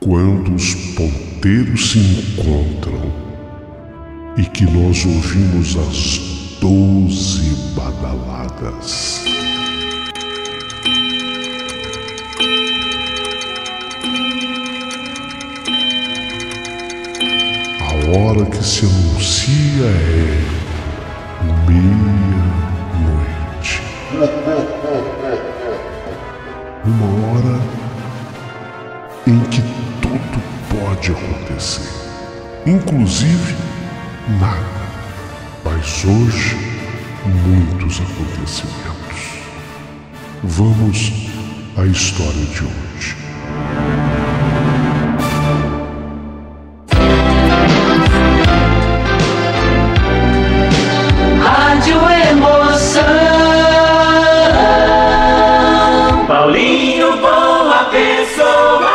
Quando os ponteiros se encontram e que nós ouvimos as 12 badaladas. A hora que se anuncia é meia-noite. Uma hora em que tudo pode acontecer, inclusive nada. Mas hoje, muitos acontecimentos. Vamos à história de hoje. Rádio Emoção, Paulinho Boa Pessoa.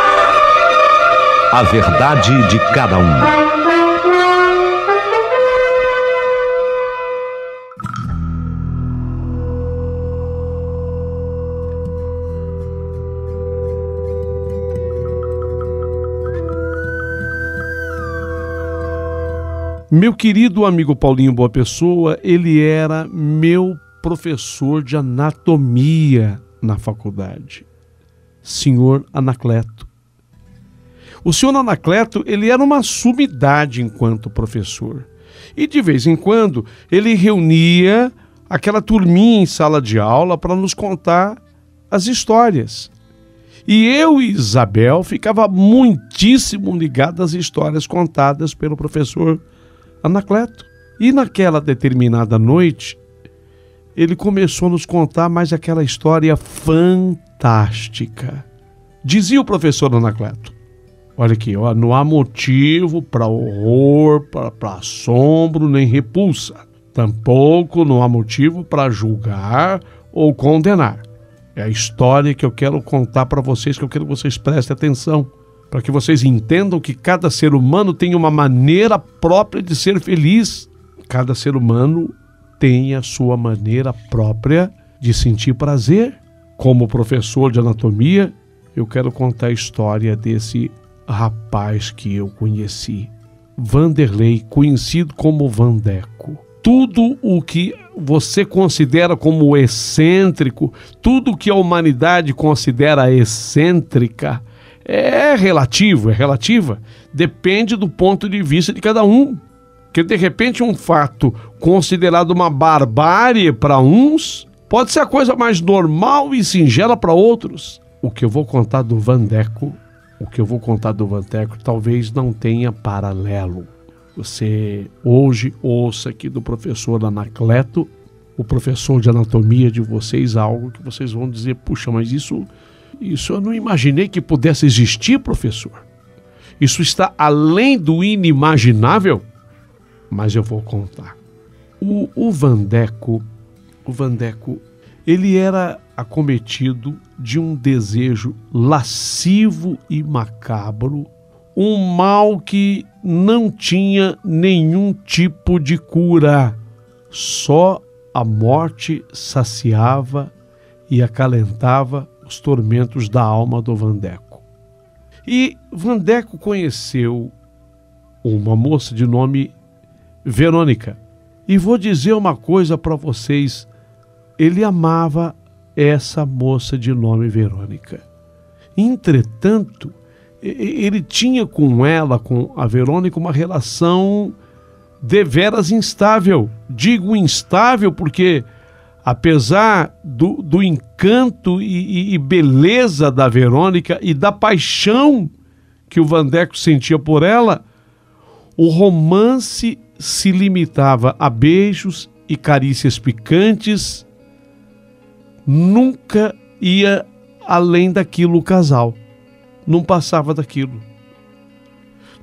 A verdade de cada um. Meu querido amigo Paulinho Boa Pessoa, ele era meu professor de anatomia na faculdade, senhor Anacleto. O senhor Anacleto, ele era uma sumidade enquanto professor. E de vez em quando ele reunia aquela turminha em sala de aula para nos contar as histórias. E eu e Isabel ficava muitíssimo ligado às histórias contadas pelo professor Anacleto. E naquela determinada noite, ele começou a nos contar mais aquela história fantástica. Dizia o professor Anacleto: olha aqui, ó, não há motivo para horror, para assombro nem repulsa. Tampouco não há motivo para julgar ou condenar. É a história que eu quero contar para vocês, que eu quero que vocês prestem atenção, para que vocês entendam que cada ser humano tem uma maneira própria de ser feliz. Cada ser humano tem a sua maneira própria de sentir prazer. Como professor de anatomia, eu quero contar a história desse rapaz que eu conheci, Vanderlei, conhecido como Vandeco. Tudo o que você considera como excêntrico, tudo que a humanidade considera excêntrica, é relativa, depende do ponto de vista de cada um. Que de repente um fato considerado uma barbárie para uns, pode ser a coisa mais normal e singela para outros. O que eu vou contar do Vandeco, talvez não tenha paralelo. Você hoje ouça aqui do professor Anacleto, o professor de anatomia de vocês, algo que vocês vão dizer: puxa, mas isso eu não imaginei que pudesse existir, professor. Isso está além do inimaginável. Mas eu vou contar. O Vandeco, ele era acometido de um desejo lascivo e macabro, um mal que não tinha nenhum tipo de cura. Só a morte saciava e acalentava os tormentos da alma do Vandeco. E Vandeco conheceu uma moça de nome Verônica. E vou dizer uma coisa para vocês: ele amava essa moça de nome Verônica. Entretanto, ele tinha com ela, com a Verônica, uma relação deveras instável. Digo instável porque, apesar do encanto e beleza da Verônica e da paixão que o Vandeco sentia por ela, o romance se limitava a beijos e carícias picantes, nunca ia além daquilo o casal, não passava daquilo.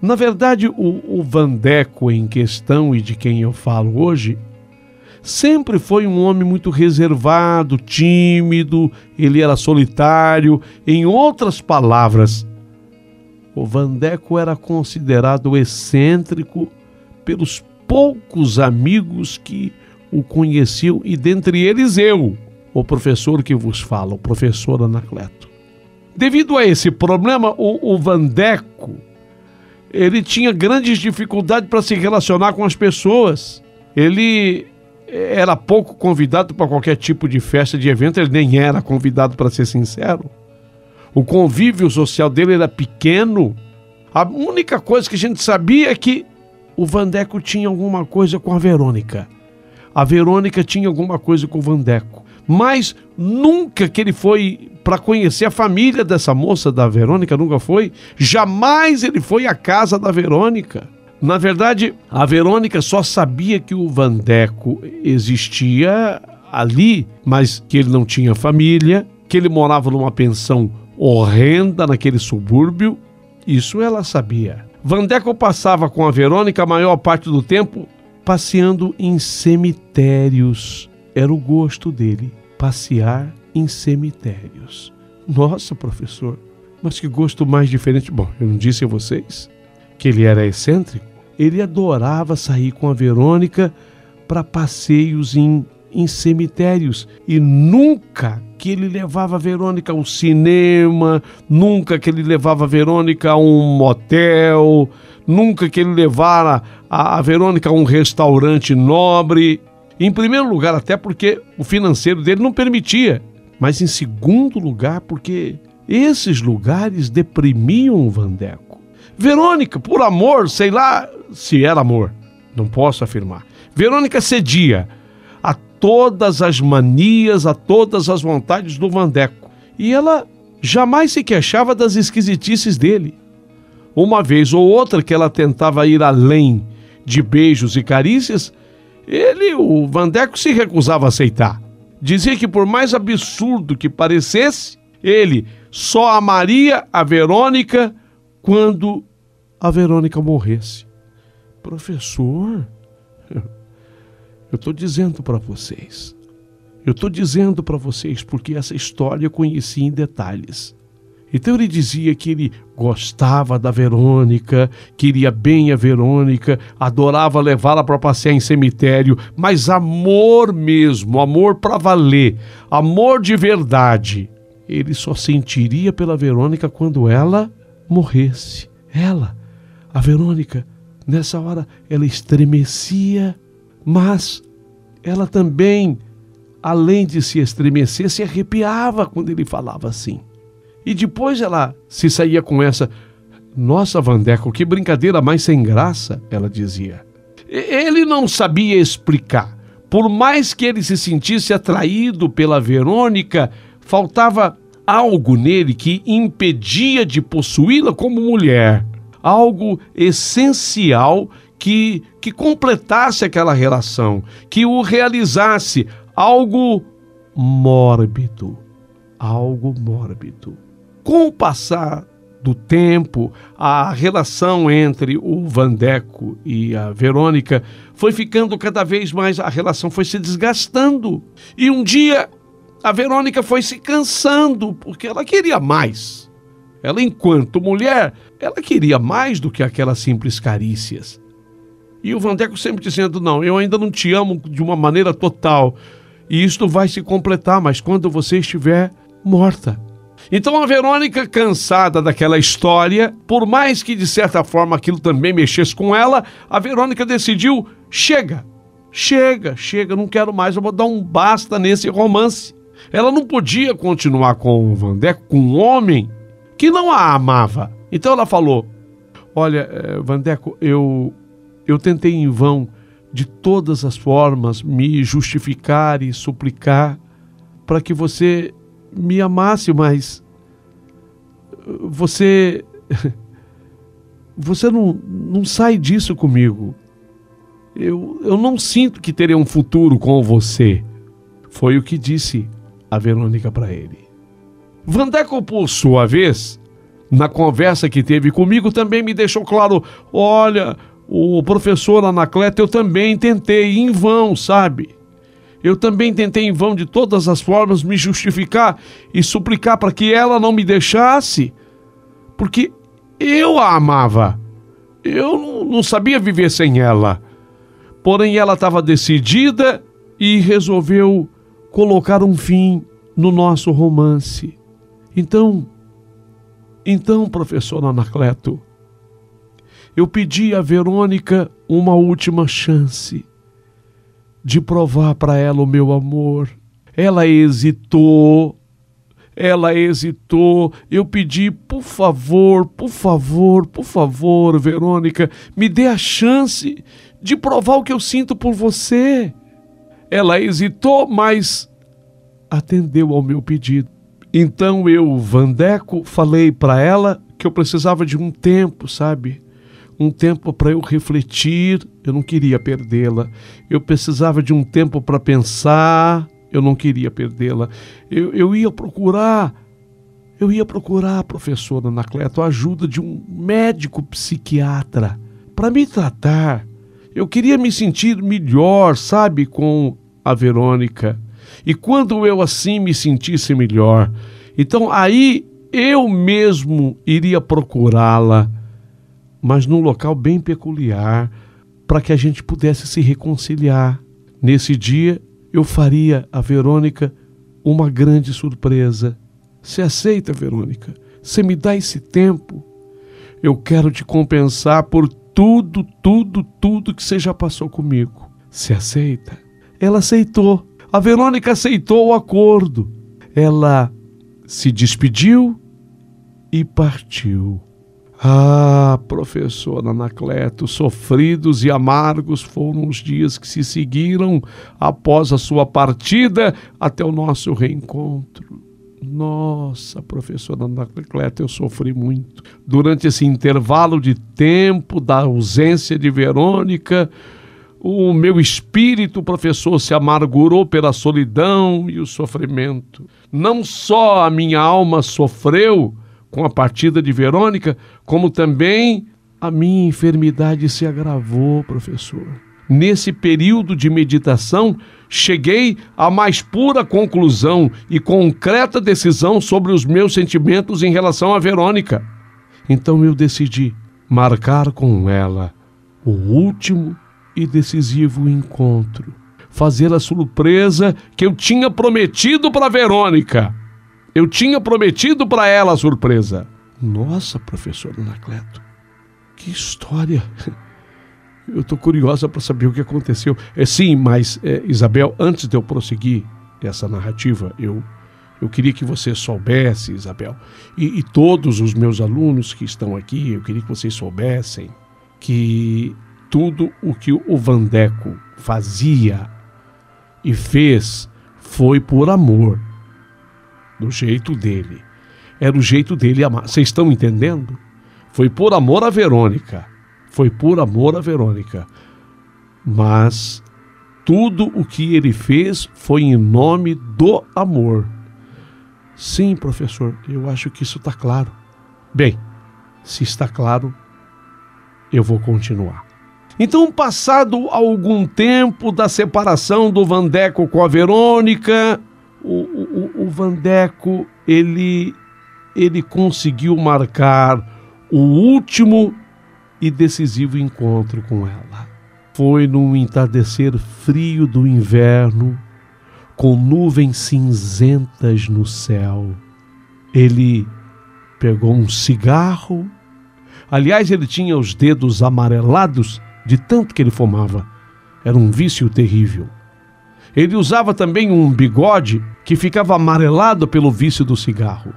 Na verdade, o Vandeco em questão, e de quem eu falo hoje, sempre foi um homem muito reservado, tímido, ele era solitário. Em outras palavras, o Vandeco era considerado excêntrico pelos poucos amigos que o conheciam, e dentre eles eu, o professor que vos fala, o professor Anacleto. Devido a esse problema, o Vandeco, ele tinha grandes dificuldades para se relacionar com as pessoas. Ele era pouco convidado para qualquer tipo de festa, de evento, ele nem era convidado, para ser sincero. O convívio social dele era pequeno. A única coisa que a gente sabia é que o Vandeco tinha alguma coisa com a Verônica. A Verônica tinha alguma coisa com o Vandeco. Mas nunca que ele foi para conhecer a família dessa moça, da Verônica, nunca foi. Jamais ele foi à casa da Verônica. Na verdade, a Verônica só sabia que o Vandeco existia ali, mas que ele não tinha família, que ele morava numa pensão horrenda naquele subúrbio. Isso ela sabia. Vandeco passava com a Verônica a maior parte do tempo passeando em cemitérios. Era o gosto dele, passear em cemitérios. Nossa, professor, mas que gosto mais diferente. Bom, eu não disse a vocês que ele era excêntrico? Ele adorava sair com a Verônica para passeios em cemitérios. E nunca que ele levava a Verônica ao cinema, nunca que ele levava a Verônica a um motel, nunca que ele levara a Verônica a um restaurante nobre. Em primeiro lugar, até porque o financeiro dele não permitia. Mas em segundo lugar, porque esses lugares deprimiam o Vandeco. Verônica, por amor, sei lá se era amor, não posso afirmar. Verônica cedia a todas as manias, a todas as vontades do Vandeco. E ela jamais se queixava das esquisitices dele. Uma vez ou outra que ela tentava ir além de beijos e carícias, o Vandeco, se recusava a aceitar. Dizia que por mais absurdo que parecesse, ele só amaria a Verônica quando a Verônica morresse. Professor, eu estou dizendo para vocês. Eu estou dizendo para vocês porque essa história eu conheci em detalhes. Então ele dizia que ele gostava da Verônica, queria bem a Verônica, adorava levá-la para passear em cemitério, mas amor mesmo, amor para valer, amor de verdade, ele só sentiria pela Verônica quando ela morresse. A Verônica, nessa hora, ela estremecia, mas ela também, além de se estremecer, se arrepiava quando ele falava assim. E depois ela se saía com essa: nossa, Vandeco, que brincadeira mais sem graça, ela dizia. Ele não sabia explicar. Por mais que ele se sentisse atraído pela Verônica, faltava algo nele que impedia de possuí-la como mulher. Algo essencial que completasse aquela relação, que o realizasse. Algo mórbido. Algo mórbido. Com o passar do tempo, a relação entre o Vandeco e a Verônica foi ficando cada vez mais, a relação foi se desgastando. E um dia a Verônica foi se cansando, porque ela queria mais. Ela, enquanto mulher, ela queria mais do que aquelas simples carícias. E o Vandeco sempre dizendo: não, eu ainda não te amo de uma maneira total. E isto vai se completar, mas quando você estiver morta. Então a Verônica, cansada daquela história, por mais que de certa forma aquilo também mexesse com ela, a Verônica decidiu: chega, não quero mais, eu vou dar um basta nesse romance. Ela não podia continuar com o Vandeco, com um homem que não a amava. Então ela falou: olha, Vandeco, eu tentei em vão, de todas as formas, me justificar e suplicar para que você me amasse, mas você não sai disso comigo. Eu não sinto que terei um futuro com você. Foi o que disse a Verônica para ele. Vandeco, por sua vez, na conversa que teve comigo, também me deixou claro: olha, o professor Anacleto, eu também tentei em vão, sabe? Eu também tentei em vão, de todas as formas, me justificar e suplicar para que ela não me deixasse, porque eu a amava. Eu não sabia viver sem ela. Porém, ela estava decidida e resolveu colocar um fim no nosso romance. Então, Então, professor Anacleto, eu pedi a Verônica uma última chance de provar para ela o meu amor. Ela hesitou. Eu pedi, por favor, Verônica, me dê a chance de provar o que eu sinto por você. Ela hesitou, mas atendeu ao meu pedido. Então eu, Vandeco, falei para ela que eu precisava de um tempo, sabe? Um tempo para eu refletir, eu não queria perdê-la. Eu precisava de um tempo para pensar, eu não queria perdê-la. Eu ia procurar, professor Anacleto, a ajuda de um médico psiquiatra para me tratar. Eu queria me sentir melhor, sabe, com a Verônica. E quando eu assim me sentisse melhor, então aí eu mesmo iria procurá-la, mas num local bem peculiar, para que a gente pudesse se reconciliar. Nesse dia, eu faria a Verônica uma grande surpresa. Você aceita, Verônica? Você me dá esse tempo? Eu quero te compensar por tudo que você já passou comigo. Você aceita? Ela aceitou. A Verônica aceitou o acordo. Ela se despediu e partiu. Ah, professor Anacleto, sofridos e amargos foram os dias que se seguiram após a sua partida até o nosso reencontro. Nossa, professor Anacleto, eu sofri muito. Durante esse intervalo de tempo da ausência de Verônica, o meu espírito, professor, se amargurou pela solidão e o sofrimento. Não só a minha alma sofreu com a partida de Verônica, como também a minha enfermidade se agravou, professor. Nesse período de meditação, cheguei à mais pura conclusão e concreta decisão sobre os meus sentimentos em relação a Verônica. Então eu decidi marcar com ela o último e decisivo encontro. Fazer a surpresa que eu tinha prometido para Verônica. Eu tinha prometido para ela a surpresa. Nossa, professor Anacleto, que história. Eu estou curiosa para saber o que aconteceu. Sim, mas, Isabel, antes de eu prosseguir essa narrativa, eu queria que você soubesse, Isabel, e todos os meus alunos que estão aqui, eu queria que vocês soubessem que tudo o que o Vandeco fazia e fez foi por amor. Do jeito dele. Era o jeito dele amar. Vocês estão entendendo? Foi por amor a Verônica. Foi por amor a Verônica. Mas tudo o que ele fez foi em nome do amor. Sim, professor, eu acho que isso está claro. Bem, se está claro, eu vou continuar. Então, passado algum tempo da separação do Vandeco com a Verônica, o Vandeco, ele conseguiu marcar o último e decisivo encontro com ela. Foi num entardecer frio do inverno, com nuvens cinzentas no céu. Ele pegou um cigarro. Aliás, ele tinha os dedos amarelados de tanto que ele fumava. Era um vício terrível. Ele usava também um bigode que ficava amarelado pelo vício do cigarro.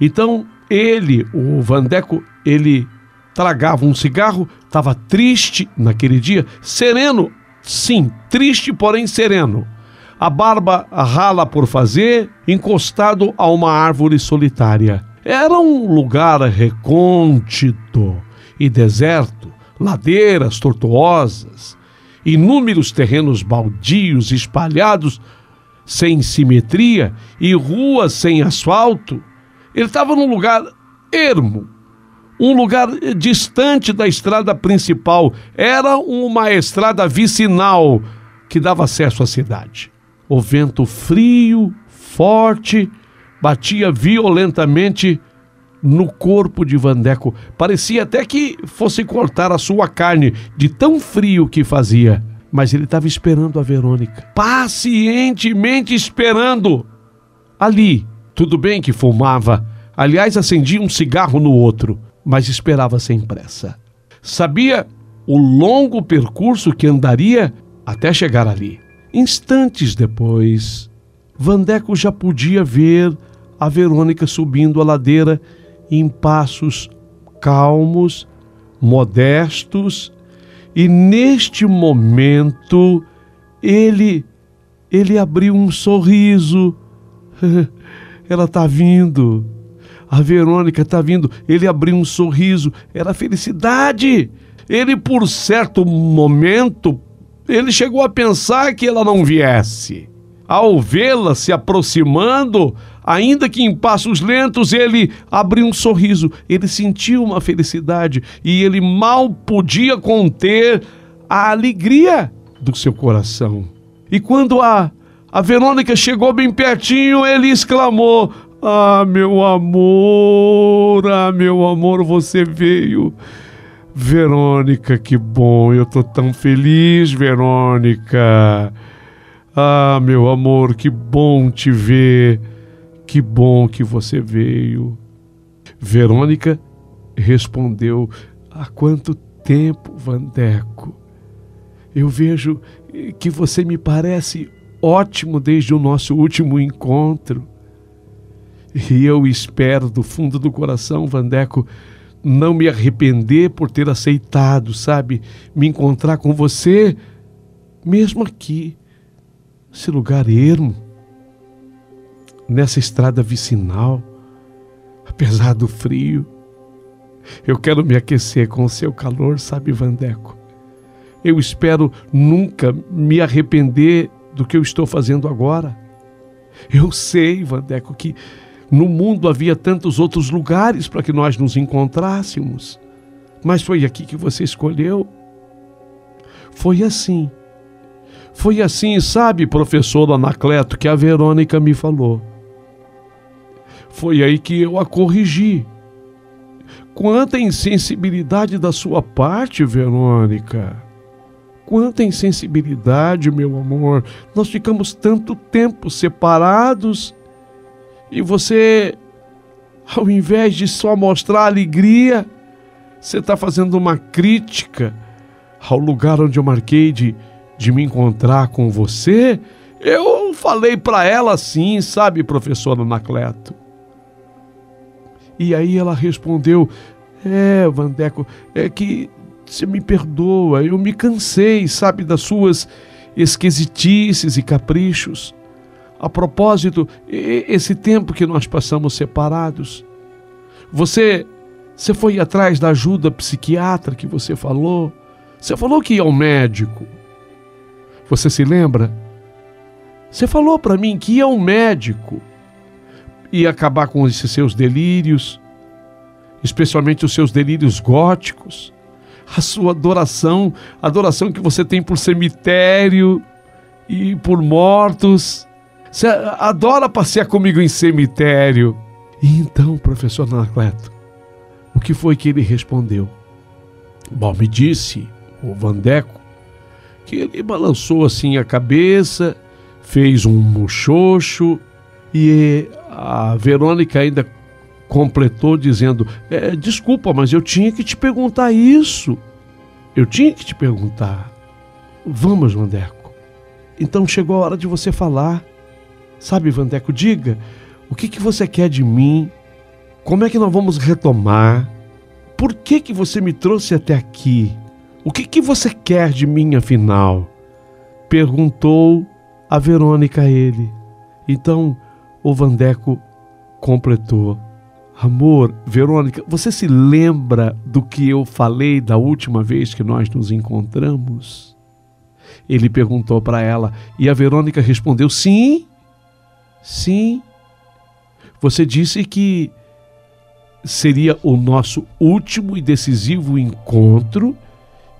Então, o Vandeco, ele tragava um cigarro, estava triste naquele dia, sereno, sim, triste, porém sereno. A barba rala por fazer, encostado a uma árvore solitária. Era um lugar recôndito e deserto, ladeiras tortuosas, inúmeros terrenos baldios espalhados sem simetria e ruas sem asfalto. Ele estava num lugar ermo, um lugar distante da estrada principal. Era uma estrada vicinal que dava acesso à cidade. O vento frio, forte, batia violentamente no corpo de Vandeco. Parecia até que fosse cortar a sua carne, de tão frio que fazia. Mas ele estava esperando a Verônica, pacientemente esperando. Ali, tudo bem que fumava, Aliás, acendia um cigarro no outro, mas esperava sem pressa. Sabia o longo percurso que andaria até chegar ali. Instantes depois, Vandeco já podia ver a Verônica subindo a ladeira em passos calmos, modestos, e neste momento ele abriu um sorriso. Ela está vindo. A Verônica está vindo. Ele abriu um sorriso. Era felicidade. Ele, por certo momento, ele chegou a pensar que ela não viesse. Ao vê-la se aproximando, ainda que em passos lentos, ele abriu um sorriso. Ele sentiu uma felicidade e ele mal podia conter a alegria do seu coração. E quando a Verônica chegou bem pertinho, ele exclamou: ah, meu amor, você veio. Verônica, que bom, eu tô tão feliz, Verônica. Ah, meu amor, que bom te ver. Que bom que você veio. Verônica respondeu: há quanto tempo, Vandeco? Eu vejo que você me parece ótimo desde o nosso último encontro. E eu espero do fundo do coração, Vandeco, não me arrepender por ter aceitado, sabe, me encontrar com você, mesmo aqui, nesse lugar ermo, nessa estrada vicinal, apesar do frio. Eu quero me aquecer com o seu calor, sabe, Vandeco? Eu espero nunca me arrepender do que eu estou fazendo agora. Eu sei, Vandeco, que no mundo havia tantos outros lugares para que nós nos encontrássemos, mas foi aqui que você escolheu. Foi assim, sabe, professor Anacleto, que a Verônica me falou. Foi aí que eu a corrigi. Quanta insensibilidade da sua parte, Verônica. Quanta insensibilidade, meu amor. Nós ficamos tanto tempo separados e você, ao invés de só mostrar alegria, você está fazendo uma crítica ao lugar onde eu marquei de me encontrar com você. Eu falei para ela assim, sabe, professor Anacleto? E aí ela respondeu: Vandeco, é que você me perdoa, eu me cansei, sabe, das suas esquisitices e caprichos. A propósito, esse tempo que nós passamos separados, você foi atrás da ajuda psiquiatra que você falou? Você falou que ia ao médico. Você se lembra? Você falou para mim que ia ao médico. Ia acabar com esses seus delírios, especialmente os seus delírios góticos. A sua adoração, a adoração que você tem por cemitério e por mortos. Você adora passear comigo em cemitério. E então, professor Anacleto, o que foi que ele respondeu? Bom, me disse o Vandeco que ele balançou assim a cabeça, fez um muxoxo, e a Verônica ainda completou dizendo: desculpa, mas eu tinha que te perguntar isso. Eu tinha que te perguntar. Vamos, Vandeco. Então chegou a hora de você falar. Sabe, Vandeco, diga, o que você quer de mim? Como é que nós vamos retomar? Por que você me trouxe até aqui? O que você quer de mim, afinal? Perguntou a Verônica a ele. Então o Vandeco completou: amor, Verônica, você se lembra do que eu falei da última vez que nós nos encontramos? Ele perguntou para ela e a Verônica respondeu: sim. Sim, você disse que seria o nosso último e decisivo encontro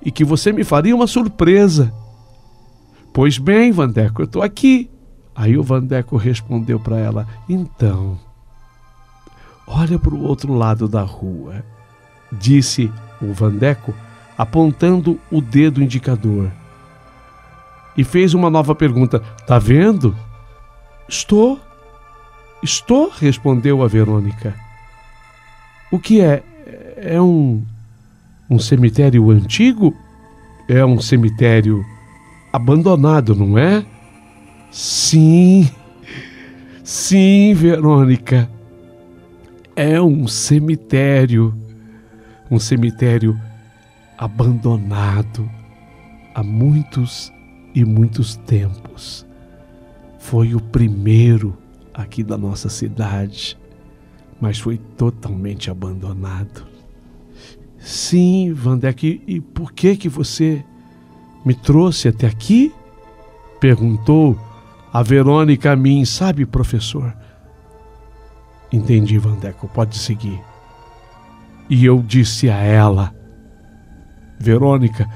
e que você me faria uma surpresa. Pois bem, Vandeco, eu estou aqui. Aí o Vandeco respondeu para ela: então, olha para o outro lado da rua, disse o Vandeco, apontando o dedo indicador. E fez uma nova pergunta: tá vendo? Estou, respondeu a Verônica. O que é? É um cemitério antigo? É um cemitério abandonado, não é? Sim, Verônica. É um cemitério abandonado há muitos e muitos tempos. Foi o primeiro aqui da nossa cidade, mas foi totalmente abandonado. Sim, Vandeco, e por que você me trouxe até aqui? Perguntou a Verônica a mim. Sabe, professor? Entendi, Vandeco, pode seguir. E eu disse a ela: Verônica,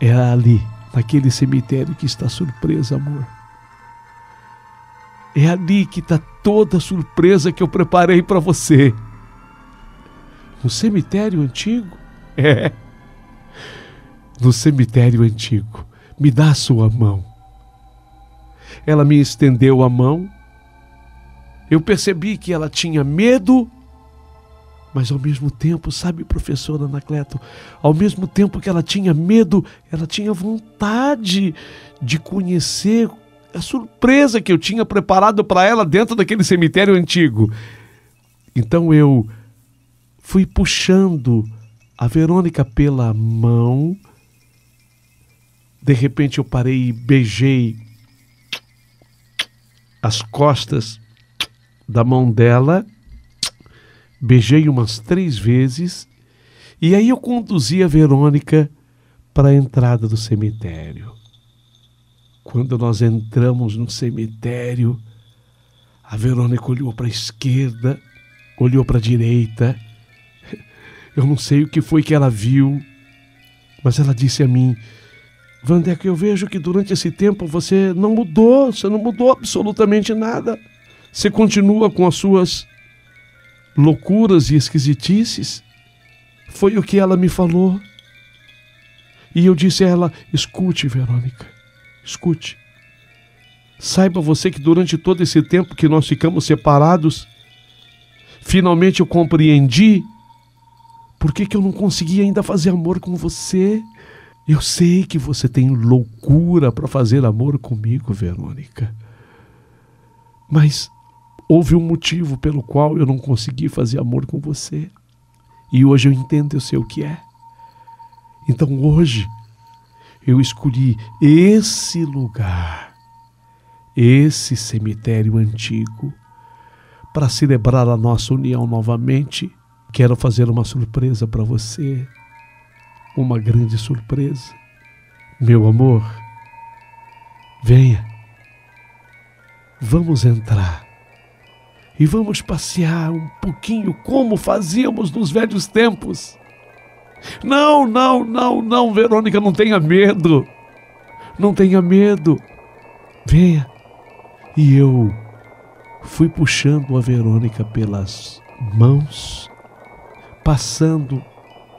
é ali, naquele cemitério que está a surpresa, amor. É ali que está toda a surpresa que eu preparei para você. No cemitério antigo? É. No cemitério antigo. Me dá a sua mão. Ela me estendeu a mão. Eu percebi que ela tinha medo, mas ao mesmo tempo, sabe, professora Anacleto, ao mesmo tempo que ela tinha medo, ela tinha vontade de conhecer a surpresa que eu tinha preparado para ela dentro daquele cemitério antigo. Então eu fui puxando a Verônica pela mão. De repente eu parei e beijei as costas da mão dela. Beijei umas 3 vezes. E aí eu conduzi a Verônica para a entrada do cemitério. Quando nós entramos no cemitério, a Verônica olhou para a esquerda, olhou para a direita. Eu não sei o que foi que ela viu, mas ela disse a mim: Vandeco, eu vejo que durante esse tempo você não mudou absolutamente nada. Você continua com as suas loucuras e esquisitices. Foi o que ela me falou. E eu disse a ela: escute, Verônica, escute. Saiba você que durante todo esse tempo que nós ficamos separados, finalmente eu compreendi por que eu não conseguia ainda fazer amor com você. Eu sei que você tem loucura para fazer amor comigo, Verônica. Mas houve um motivo pelo qual eu não consegui fazer amor com você. E hoje eu entendo, eu sei o que é. Então hoje eu escolhi esse lugar, esse cemitério antigo, para celebrar a nossa união novamente. Quero fazer uma surpresa para você. Uma grande surpresa. Meu amor, venha. Vamos entrar. E vamos passear um pouquinho como fazíamos nos velhos tempos. Não, Verônica, não tenha medo. Não tenha medo. Venha. E eu fui puxando a Verônica pelas mãos, passando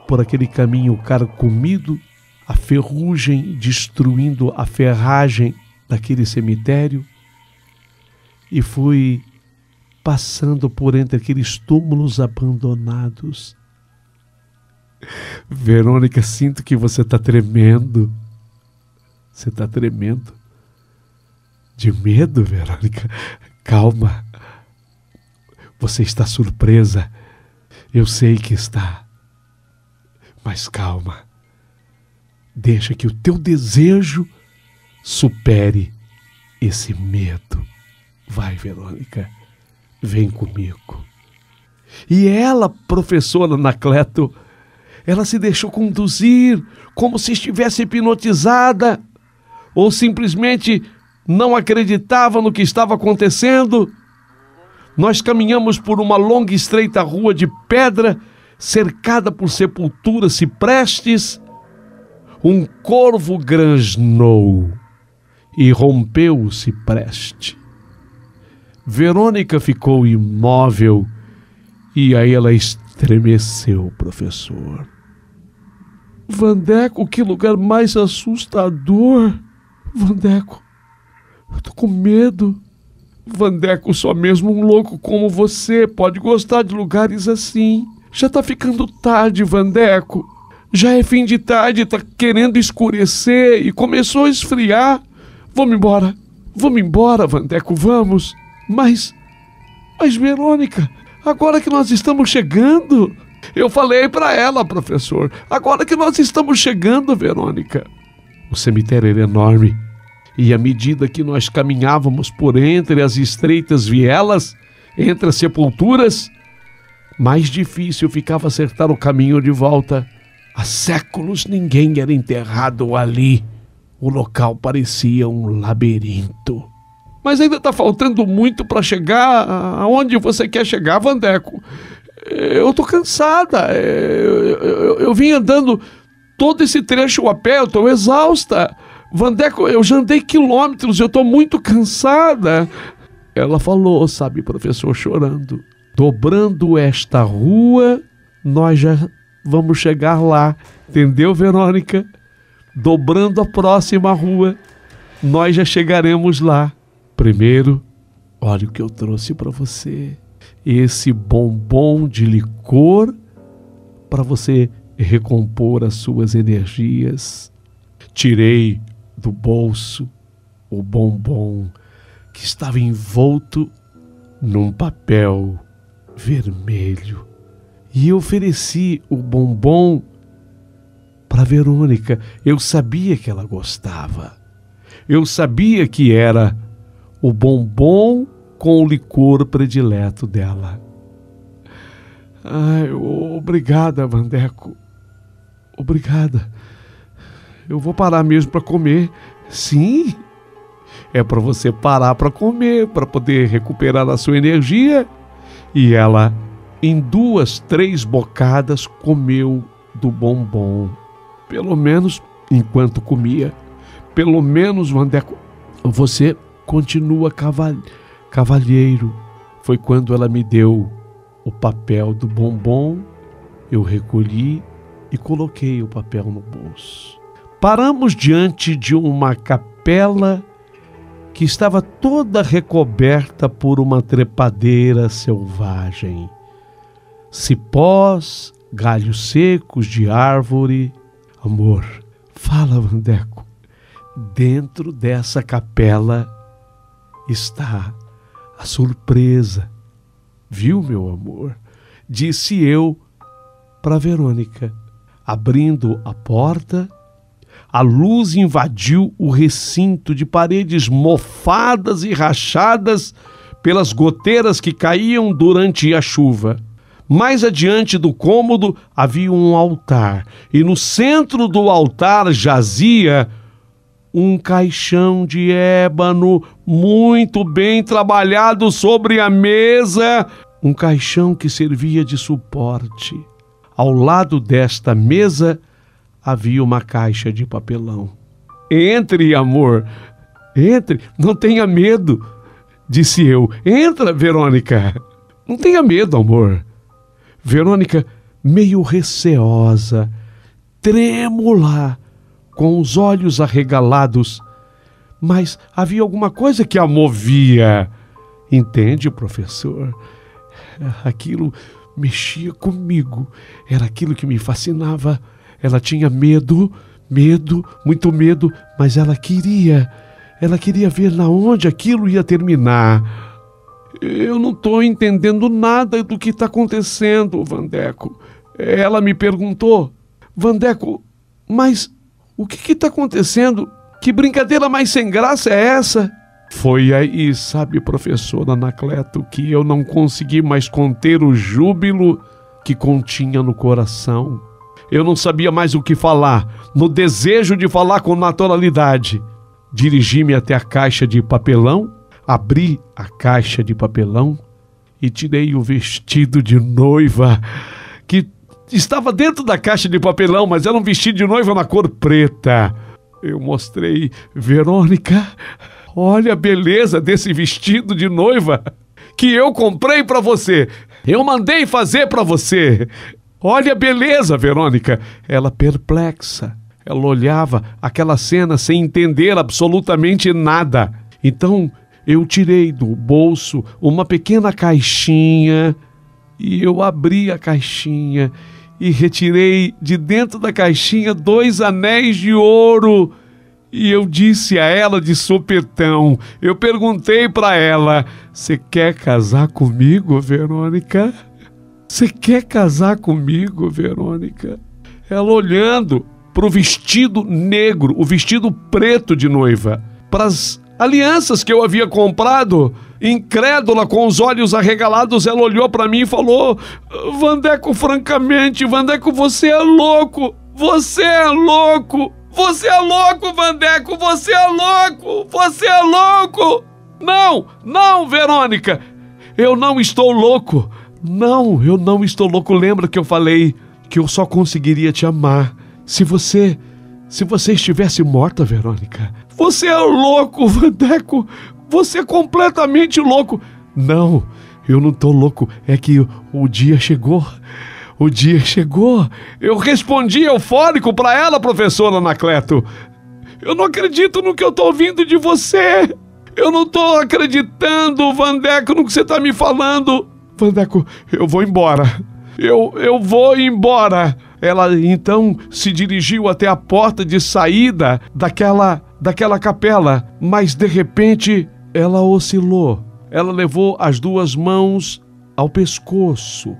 por aquele caminho carcomido, a ferrugem destruindo a ferragem daquele cemitério, e fui passando por entre aqueles túmulos abandonados. Verônica, sinto que você está tremendo. Você está tremendo. De medo, Verônica? Calma. Você está surpresa. Eu sei que está. Mas calma. Deixa que o teu desejo supere esse medo. Vai, Verônica. Vem comigo. E ela, professora Anacleto, ela se deixou conduzir como se estivesse hipnotizada, ou simplesmente não acreditava no que estava acontecendo. Nós caminhamos por uma longa e estreita rua de pedra, cercada por sepulturas ciprestes. Um corvo grasnou e rompeu o cipreste. Verônica ficou imóvel e aí ela estremeceu, professor. Vandeco, que lugar mais assustador. Vandeco, eu tô com medo. Vandeco, só mesmo um louco como você pode gostar de lugares assim. Já tá ficando tarde, Vandeco. Já é fim de tarde, tá querendo escurecer e começou a esfriar. Vamos embora, Vandeco, vamos. Mas, Verônica, agora que nós estamos chegando... Eu falei para ela, professor, agora que nós estamos chegando, Verônica. O cemitério era enorme e à medida que nós caminhávamos por entre as estreitas vielas, entre as sepulturas, mais difícil ficava acertar o caminho de volta. Há séculos ninguém era enterrado ali. O local parecia um labirinto. Mas ainda está faltando muito para chegar aonde você quer chegar, Vandeco. Eu tô cansada. Eu vim andando todo esse trecho a pé, eu tô exausta. Vandeco, eu já andei quilômetros, eu tô muito cansada. Ela falou, sabe, professor, chorando. Dobrando esta rua, nós já vamos chegar lá. Entendeu, Verônica? Dobrando a próxima rua, nós já chegaremos lá. Primeiro, olha o que eu trouxe para você. Esse bombom de licor para você recompor as suas energias. Tirei do bolso o bombom que estava envolto num papel vermelho e ofereci o bombom para Verônica. Eu sabia que ela gostava. Eu sabia que era o bombom com o licor predileto dela. Ai, obrigada, Vandeco. Obrigada. Eu vou parar mesmo para comer. Sim, é para você parar para comer, para poder recuperar a sua energia. E ela, em 2, 3 bocadas, comeu do bombom. Pelo menos enquanto comia. Pelo menos, Vandeco, você continua cavalheiro. Foi quando ela me deu o papel do bombom, eu recolhi e coloquei o papel no bolso. Paramos diante de uma capela que estava toda recoberta por uma trepadeira selvagem. Cipós, galhos secos de árvore. Amor, fala, Vandeco, dentro dessa capela está a surpresa. Viu, meu amor? Disse eu para Verônica. Abrindo a porta, a luz invadiu o recinto de paredes mofadas e rachadas pelas goteiras que caíam durante a chuva. Mais adiante do cômodo havia um altar, e no centro do altar jazia um caixão de ébano muito bem trabalhado sobre a mesa, um caixão que servia de suporte. Ao lado desta mesa havia uma caixa de papelão. Entre, amor, entre, não tenha medo, disse eu. Entra, Verônica, não tenha medo, amor. Verônica, meio receosa, trêmula, com os olhos arregalados, mas havia alguma coisa que a movia. Entende, professor? Aquilo mexia comigo, era aquilo que me fascinava. Ela tinha medo, muito medo, mas ela queria ver na onde aquilo ia terminar. Eu não estou entendendo nada do que está acontecendo, Vandeco. Ela me perguntou, Vandeco, mas o que está acontecendo? Que brincadeira mais sem graça é essa? Foi aí, sabe, professor Anacleto, que eu não consegui mais conter o júbilo que continha no coração. Eu não sabia mais o que falar, no desejo de falar com naturalidade. Dirigi-me até a caixa de papelão, abri a caixa de papelão e tirei o vestido de noiva que estava dentro da caixa de papelão, mas era um vestido de noiva na cor preta. Eu mostrei, Verônica, olha a beleza desse vestido de noiva que eu comprei para você. Eu mandei fazer para você. Olha a beleza, Verônica. Ela perplexa. Ela olhava aquela cena sem entender absolutamente nada. Então eu tirei do bolso uma pequena caixinha e eu abri a caixinha e retirei de dentro da caixinha 2 anéis de ouro. E eu disse a ela de sopetão, eu perguntei para ela: você quer casar comigo, Verônica? Você quer casar comigo, Verônica? Ela olhando para o vestido negro, o vestido preto de noiva, para as alianças que eu havia comprado, incrédula, com os olhos arregalados, ela olhou para mim e falou: Vandeco, francamente, Vandeco, você é louco! Você é louco! Você é louco, Vandeco! Você é louco! Você é louco! Não, não, Verônica! Eu não estou louco! Não, eu não estou louco. Lembra que eu falei que eu só conseguiria te amar se você estivesse morta, Verônica? Você é louco, Vandeco! Você é completamente louco! Não, eu não estou louco. É que o dia chegou. O dia chegou. Eu respondi eufórico para ela, professora Anacleto. Eu não acredito no que eu estou ouvindo de você. Eu não estou acreditando, Vandeco, no que você está me falando. Vandeco, eu vou embora. Eu vou embora. Ela então se dirigiu até a porta de saída daquela capela, mas de repente ela oscilou. Ela levou as 2 mãos ao pescoço.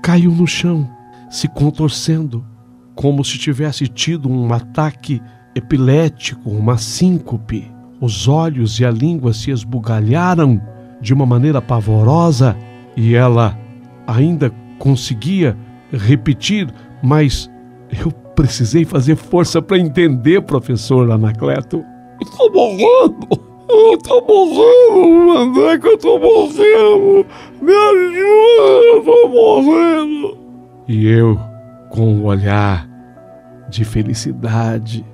Caiu no chão, se contorcendo, como se tivesse tido um ataque epilético, uma síncope. Os olhos e a língua se esbugalharam de uma maneira pavorosa e ela ainda conseguia repetir, mas eu precisei fazer força para entender, professor Anacleto. Estou morrendo! Estou morrendo, Vandeco, eu estou morrendo! Me ajuda, eu estou morrendo! E eu, com um olhar de felicidade,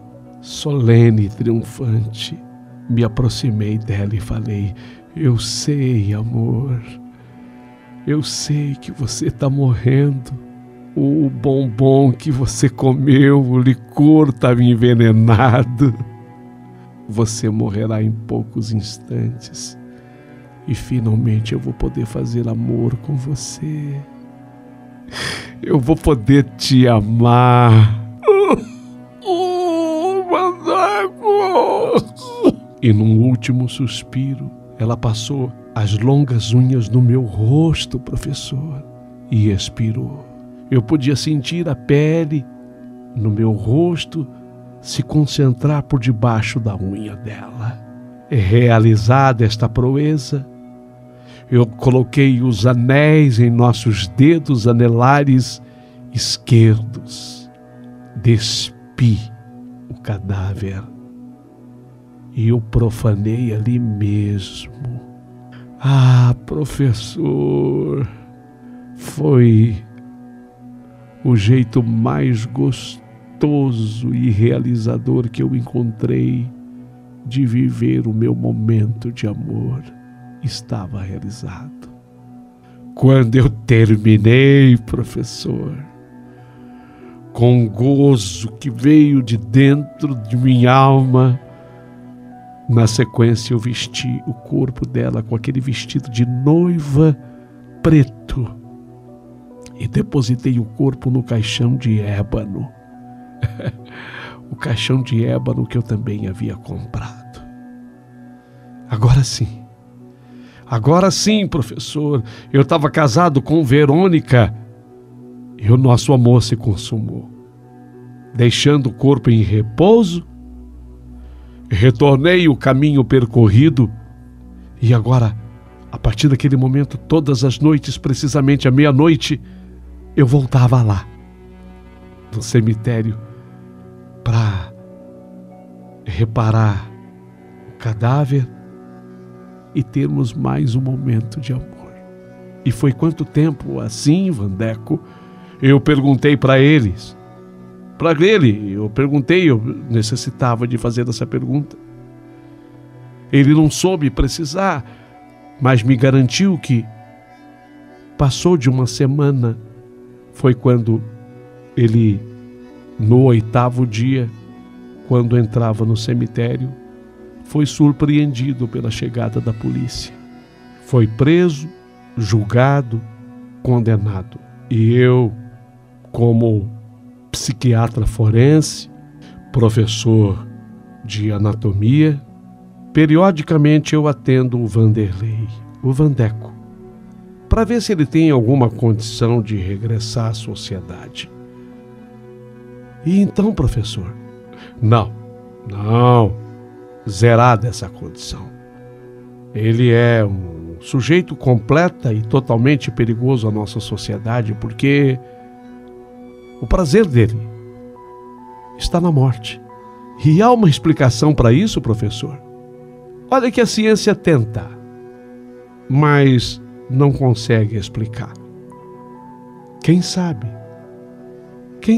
solene e triunfante, me aproximei dela e falei: eu sei, amor, eu sei que você está morrendo. O bombom que você comeu, o licor estava envenenado. Você morrerá em poucos instantes e finalmente eu vou poder fazer amor com você. Eu vou poder te amar. E num último suspiro, ela passou as longas unhas no meu rosto, professor, e expirou. Eu podia sentir a pele no meu rosto se concentrar por debaixo da unha dela. Realizada esta proeza, eu coloquei os anéis em nossos dedos anelares esquerdos. Despi o cadáver e o profanei ali mesmo. Ah, professor, foi o jeito mais gostoso e realizador que eu encontrei de viver o meu momento de amor. Estava realizado. Quando eu terminei, professor, com um gozo que veio de dentro de minha alma, na sequência eu vesti o corpo dela com aquele vestido de noiva preto e depositei o corpo no caixão de ébano. O caixão de ébano que eu também havia comprado. Agora sim, professor, eu estava casado com Verônica e o nosso amor se consumou. Deixando o corpo em repouso, retornei o caminho percorrido e agora, a partir daquele momento, todas as noites, precisamente à meia-noite, eu voltava lá, no cemitério, para reparar o cadáver e termos mais um momento de amor. E foi quanto tempo assim, Vandeco? Eu perguntei para eles. Eu necessitava de fazer essa pergunta. Ele não soube precisar. mas me garantiu que passou de uma semana. Foi quando ele, no 8º dia, quando entrava no cemitério, foi surpreendido pela chegada da polícia. Foi preso, julgado, condenado. E eu, como psiquiatra forense, professor de anatomia, periodicamente eu atendo o Vanderlei, o Vandeco, para ver se ele tem alguma condição de regressar à sociedade. E então, professor, não, zerada essa condição. Ele é um sujeito completa e totalmente perigoso à nossa sociedade, porque o prazer dele está na morte. E há uma explicação para isso, professor. Olha que a ciência tenta, mas não consegue explicar. Quem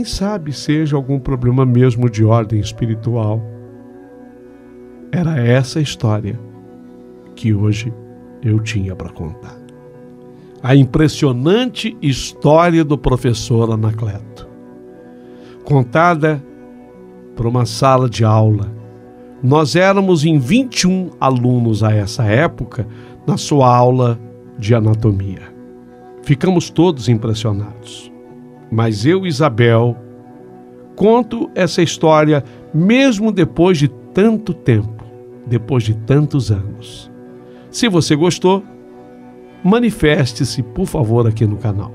sabe seja algum problema mesmo de ordem espiritual. Era essa história que hoje eu tinha para contar. A impressionante história do professor Anacleto, contada por uma sala de aula. Nós éramos em 21 alunos a essa época, na sua aula de anatomia. Ficamos todos impressionados. Mas eu, Isabel, conto essa história mesmo depois de tanto tempo, depois de tantos anos. Se você gostou, manifeste-se, por favor, aqui no canal.